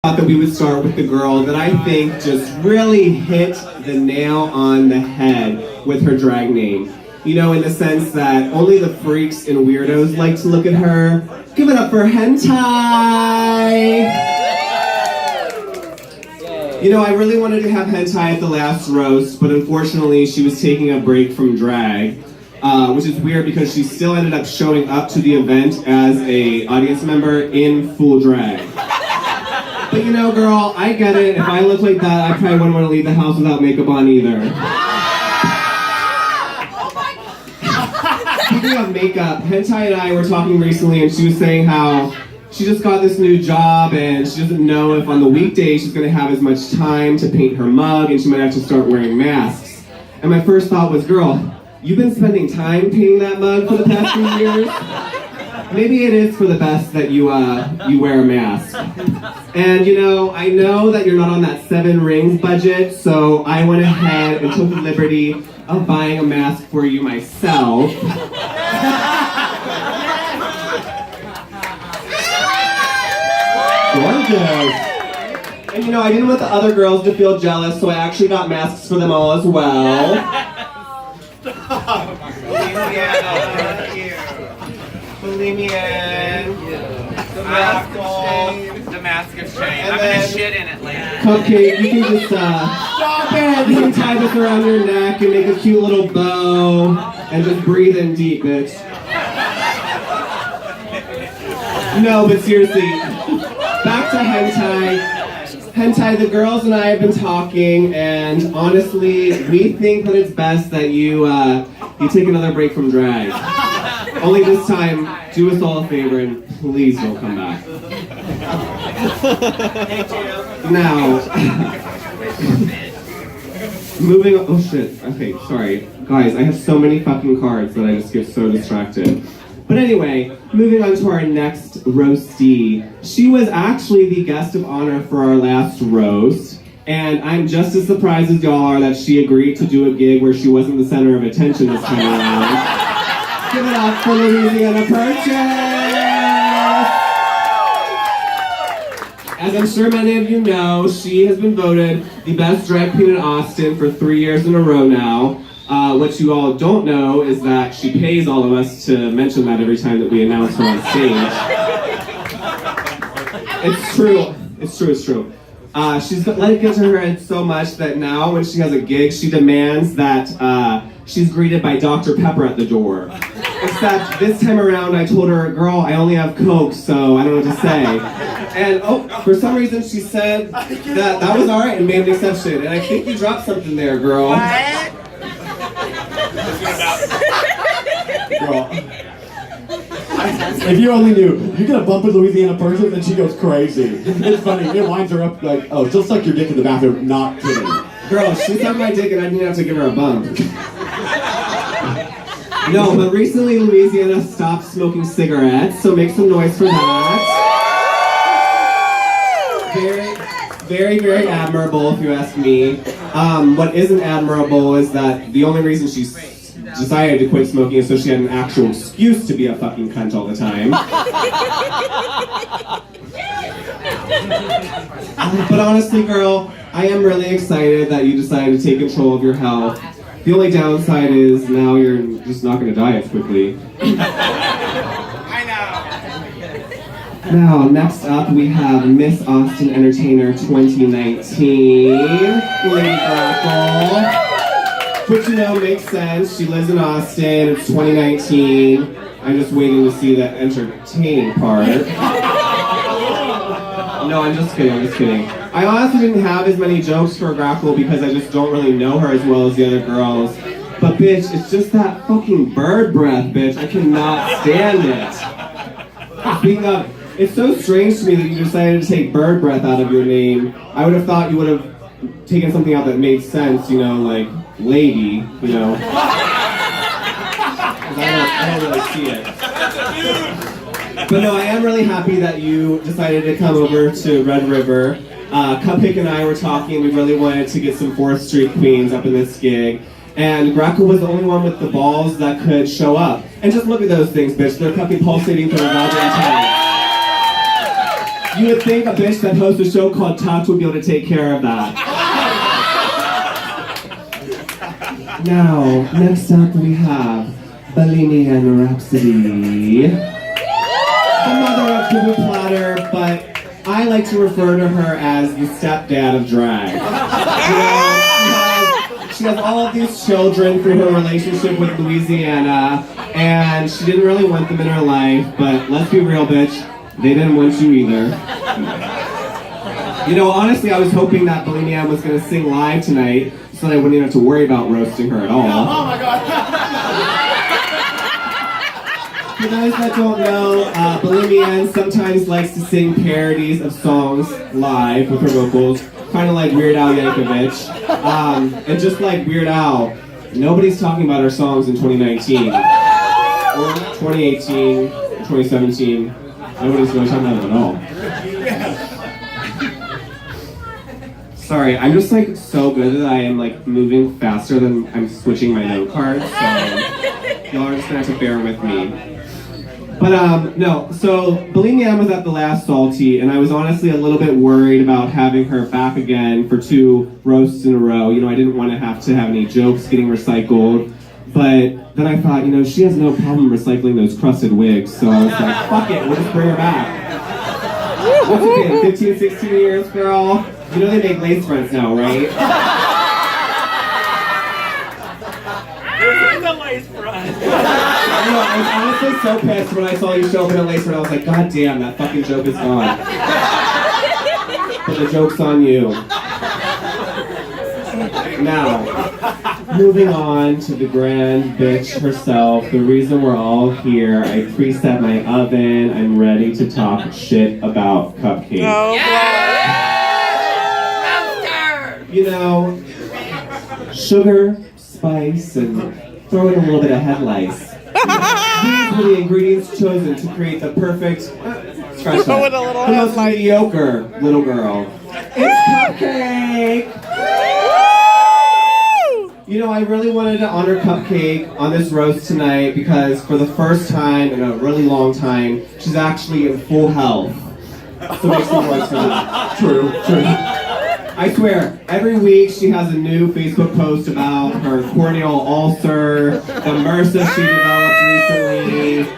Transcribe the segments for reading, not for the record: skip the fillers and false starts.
thought that we would start with the girl that I think just really hit the nail on the head with her drag name. You know, in the sense that only the freaks and weirdos like to look at her. Give it up for Hentai! You know, I really wanted to have Hentai at the last roast, but unfortunately she was taking a break from drag. Which is weird because she still ended up showing up to the event as a audience member in full drag. But you know, girl, I get it. If I look like that, I probably wouldn't want to leave the house without makeup on either. Speaking of makeup, Hentai and I were talking recently and she was saying how she just got this new job and she doesn't know if on the weekdays she's going to have as much time to paint her mug and she might have to start wearing masks. And my first thought was, girl, you've been spending time painting that mug for the past few years? Maybe it is for the best that you wear a mask. And you know, I know that you're not on that 7 rings budget, so I went ahead and took the liberty of buying a mask for you myself. Gorgeous! And you know, I didn't want the other girls to feel jealous, so I actually got masks for them all as well. Bulimian. The mask of shame. I'm gonna shit in it later. Cupcake, you can just stop it. You can tie this around your neck and make a cute little bow and just breathe in deep, bitch. No, but seriously, back to Hentai. Hentai, the girls and I have been talking, and honestly, we think that it's best that you take another break from drag. Only this time, do us all a favor and please don't come back. Now, moving on. Oh shit. Okay, sorry. Guys, I have so many fucking cards that I just get so distracted. But anyway, moving on to our next roastee. She was actually the guest of honor for our last roast. And I'm just as surprised as y'all are that she agreed to do a gig where she wasn't the center of attention this time around. Give it up for Louisiana Purchase! As I'm sure many of you know, she has been voted the best drag queen in Austin for 3 years in a row now. What you all don't know is that she pays all of us to mention that every time that we announce her on stage. It's true. It's true, it's true. She's let it get to her head so much that now when she has a gig, she demands that she's greeted by Dr. Pepper at the door. Except this time around, I told her, girl, I only have Coke, so I don't know what to say. And for some reason, she said that was all right and made an exception. And I think you dropped something there, girl. Girl. If you only knew, you get a bump with Louisiana person and she goes crazy. It's funny, it winds her up like, oh, she'll suck your dick in the bathroom, not kidding. Girl, she sucked my dick and I didn't have to give her a bump. No, but recently Louisiana stopped smoking cigarettes, so make some noise for that. Very, very admirable if you ask me. What isn't admirable is that the only reason she's decided to quit smoking is so she had an actual excuse to be a fucking cunt all the time. But honestly, girl, I am really excited that you decided to take control of your health. The only downside is now you're just not going to die as quickly. I know. Now, next up we have Miss Austin Entertainer 2019, Lady Grackle. Which, you know, makes sense. She lives in Austin. It's 2019. I'm just waiting to see the entertaining part. No, I'm just kidding. I'm just kidding. I honestly didn't have as many jokes for Grackle because I just don't really know her as well as the other girls. But bitch, it's just that fucking bird breath, bitch. I cannot stand it. Speaking of, it's so strange to me that you decided to take bird breath out of your name. I would have thought you would have taken something out that made sense, you know, like lady, you know. I don't really see it. But no, I am really happy that you decided to come over to Red River. Cupcake and I were talking, we really wanted to get some 4th Street queens up in this gig. And Grackle was the only one with the balls that could show up. And just look at those things, bitch. They're fucking pulsating through a goddamn time. You would think a bitch that hosts a show called Touch would be able to take care of that. Now, next up we have Bohemian Rhapsody. The mother of Cuckoo Platter, but I like to refer to her as the stepdad of drag. She has all of these children through her relationship with Louisiana, and she didn't really want them in her life, but let's be real, bitch, they didn't want you either. You know, honestly, I was hoping that Bohemian was going to sing live tonight, so that I wouldn't even have to worry about roasting her at all. Oh my god. For those that don't know, Bohemian sometimes likes to sing parodies of songs live with her vocals, kind of like Weird Al Yankovic. And just like Weird Al, nobody's talking about her songs in 2019, or 2018, or 2017. Nobody's really talking about them at all. Sorry, I'm just like so good that I am like moving faster than I'm switching my note cards, so y'all are just gonna have to bear with me. But no, so Bohemian was at the last Salty, and I was honestly a little bit worried about having her back again for 2 roasts in a row. You know, I didn't want to have any jokes getting recycled, but then I thought, you know, she has no problem recycling those crusted wigs, so I was like, fuck it, we'll just bring her back. What's it been, 15, 16 years, girl? You know they make lace fronts now, right? The lace front. I was honestly so pissed when I saw you show up in a lace front. I was like, God damn, that fucking joke is gone. But the joke's on you. Now, moving on to the grand bitch herself, the reason we're all here, I preset my oven, I'm ready to talk shit about Cupcake. Oh, You know, sugar, spice, and throw in a little bit of head lice. These were the ingredients chosen to create the perfect, scratch Throw in that, a little the head most lice. mediocre little girl. It's Cupcake! You know, I really wanted to honor Cupcake on this roast tonight because for the first time in a really long time, she's actually in full health. So make some noise for that. True. I swear, every week she has a new Facebook post about her corneal ulcer, the MRSA she developed recently, the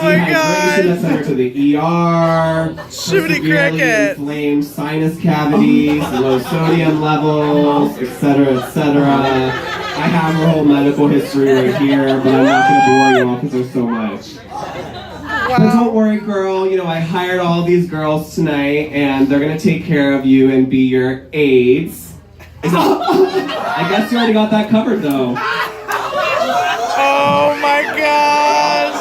dehydration that sent her to the ER, Shooty severely cricket. inflamed sinus cavities, low sodium levels, etc., etc. I have her whole medical history right here, but I'm not going to bore you all because there's so much. But don't worry, girl, you know, I hired all these girls tonight, and they're gonna take care of you and be your aides. I guess you already got that covered, though. Oh my gosh!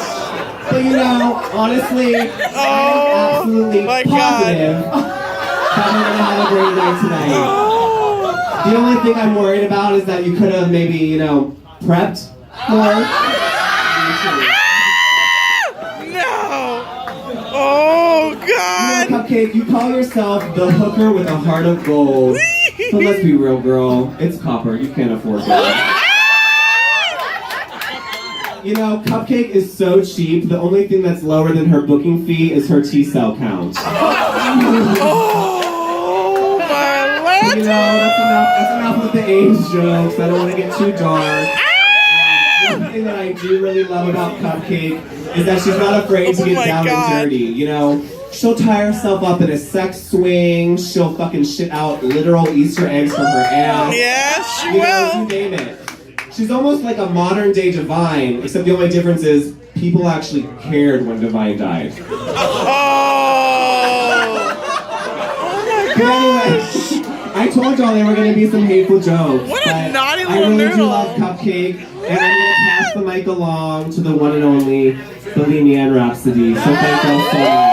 But you know, honestly, I'm absolutely my positive that we're gonna have a great night tonight. The only thing I'm worried about is that you could have maybe, you know, prepped more. Oh God! You know, Cupcake, you call yourself the hooker with a heart of gold. But let's be real, girl. It's copper. You can't afford that. You know, Cupcake is so cheap, the only thing that's lower than her booking fee is her T-cell count. Oh my You know, that's enough with the age jokes. I don't want to get too dark. One thing that I do really love about Cupcake is that she's not afraid to get down and dirty, you know? She'll tie herself up in a sex swing, she'll fucking shit out literal Easter eggs from her ass. Yes, she You know, will. you name it. She's almost like a modern day Divine, except the only difference is people actually cared when Divine died. Oh my But anyway, I told y'all there were going to be some hateful jokes. What a but naughty I little really do noodle. love Cupcake, and I'm going to pass the mic along to the one and only Bohemian Rhapsody. So thank y'all so much.